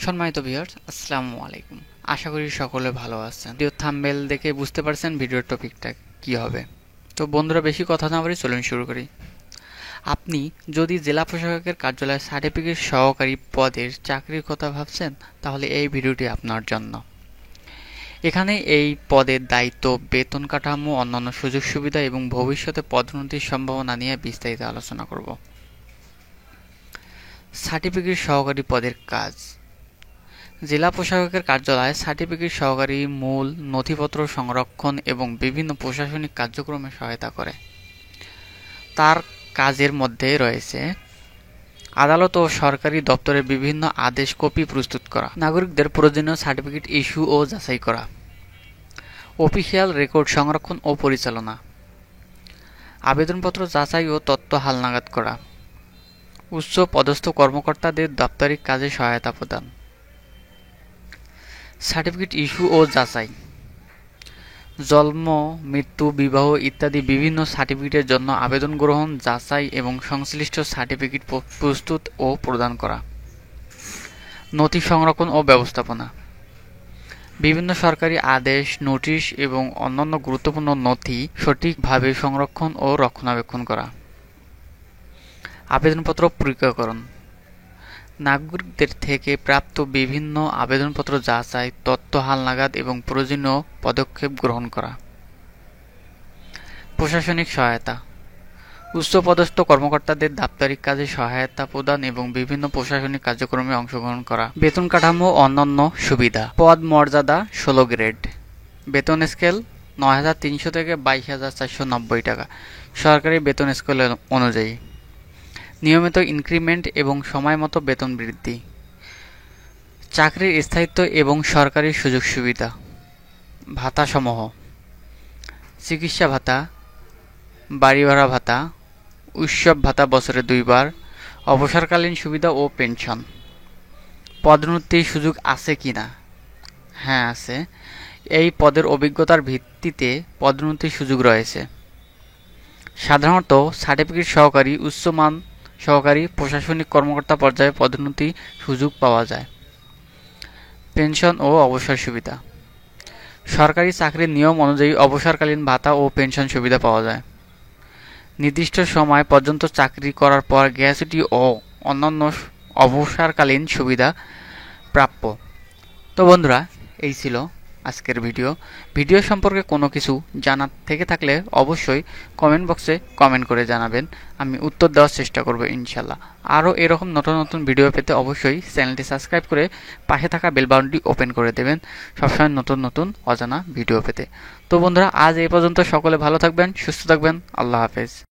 সম্মানিত ভিউয়ার্স, আসসালামু আলাইকুম। আশা করি সকলে ভালো আছেন। ভিডিও থাম্বনেল দেখে বুঝতে পারছেন ভিডিওর টপিকটা কি হবে। তো বন্ধুরা, বেশি কথা না বলে চলুন শুরু করি। আপনি যদি জেলা প্রশাসকের কার্যালয়ে সার্টিফিকেট সহকারী পদের চাকরির কথা ভাবছেন, তাহলে এই ভিডিওটি আপনার জন্য। এখানে এই পদের দায়িত্ব, বেতন কাঠামো, অন্যান্য সুযোগ সুবিধা এবং ভবিষ্যতে পদোন্নতির সম্ভাবনা নিয়ে বিস্তারিত আলোচনা করব। সার্টিফিকেট সহকারী পদের কাজ। জেলা প্রশাসকের কার্যালয়ে সার্টিফিকেট সহকারী মূল নথিপত্র সংরক্ষণ এবং বিভিন্ন প্রশাসনিক কার্যক্রমে সহায়তা করে। তার কাজের মধ্যে রয়েছে আদালত ও সরকারি দপ্তরের বিভিন্ন আদেশ কপি প্রস্তুত করা, নাগরিকদের প্রয়োজনীয় সার্টিফিকেট ইস্যু ও যাচাই করা, অফিসিয়াল রেকর্ড সংরক্ষণ ও পরিচালনা, আবেদনপত্র যাচাই ও তথ্য হালনাগাদ করা, উচ্চ পদস্থ কর্মকর্তাদের দাপ্তরিক কাজে সহায়তা প্রদান। সার্টিফিকেট ইস্যু ও যাচাই। জন্ম, মৃত্যু, বিবাহ ইত্যাদি বিভিন্ন সার্টিফিকেটের জন্য আবেদন গ্রহণ, যাচাই এবং সংশ্লিষ্ট সার্টিফিকেট প্রস্তুত ও প্রদান করা। নথি সংরক্ষণ ও ব্যবস্থাপনা। বিভিন্ন সরকারি আদেশ, নোটিশ এবং অন্যান্য গুরুত্বপূর্ণ নথি সঠিকভাবে সংরক্ষণ ও রক্ষণাবেক্ষণ করা। আবেদনপত্র প্রক্রিয়াকরণ। নাগরিকদের থেকে প্রাপ্ত বিভিন্ন আবেদনপত্র যাচাই, তথ্য হালনাগাদ এবং প্রয়োজনীয় পদক্ষেপ গ্রহণ করা। প্রশাসনিক সহায়তা। উচ্চপদস্থ কর্মকর্তাদের দাপ্তরিক কাজে সহায়তা প্রদান এবং বিভিন্ন প্রশাসনিক কার্যক্রমে অংশগ্রহণ করা। বেতন কাঠামো, অন্যান্য সুবিধা। পদ মর্যাদা 16 গ্রেড। বেতন স্কেল 9,300 থেকে 22,490 টাকা সরকারি বেতন স্কেল অনুযায়ী। নিয়মিত ইনক্রিমেন্ট এবং সময়মতো বেতন বৃদ্ধি। চাকরির স্থায়িত্ব এবং সরকারি সুযোগ সুবিধা। ভাতাসমূহ: চিকিৎসা ভাতা, বাড়ি ভাড়া ভাতা, উৎসব ভাতা বছরে 2 বার, অবসরকালীন সুবিধা ও পেনশন। পদোন্নতির সুযোগ আছে কিনা? হ্যাঁ, আছে। এই পদের অভিজ্ঞতার ভিত্তিতে পদোন্নতির সুযোগ রয়েছে। সাধারণত সার্টিফিকেট সহকারী, উচ্চমান সহকারী, প্রশাসনিক কর্মকর্তা পর্যায়ে পদোন্নতি সুযোগ পাওয়া যায়। পেনশন ও অবসর সুবিধা। সরকারি চাকরির নিয়ম অনুযায়ী অবসরকালীন ভাতা ও পেনশন সুবিধা পাওয়া যায়। নির্দিষ্ট সময় পর্যন্ত চাকরি করার পর গ্র্যাচুইটি ও অন্যান্য অবসরকালীন সুবিধা প্রাপ্য। তো বন্ধুরা, এই ছিল আজকের ভিডিও সম্পর্কে কোনো কিছু জানার থেকে থাকলে অবশ্যই কমেন্ট বক্সে কমেন্ট করে জানাবেন। আমি উত্তর দেওয়ার চেষ্টা করব ইনশাল্লাহ। আরও এরকম নতুন নতুন ভিডিও পেতে অবশ্যই চ্যানেলটি সাবস্ক্রাইব করে পাশে থাকা বেল বাটনটি ওপেন করে দেবেন সবসময় নতুন নতুন অজানা ভিডিও পেতে। তো বন্ধুরা, আজ এই পর্যন্ত। সকলে ভালো থাকবেন, সুস্থ থাকবেন। আল্লাহ হাফেজ।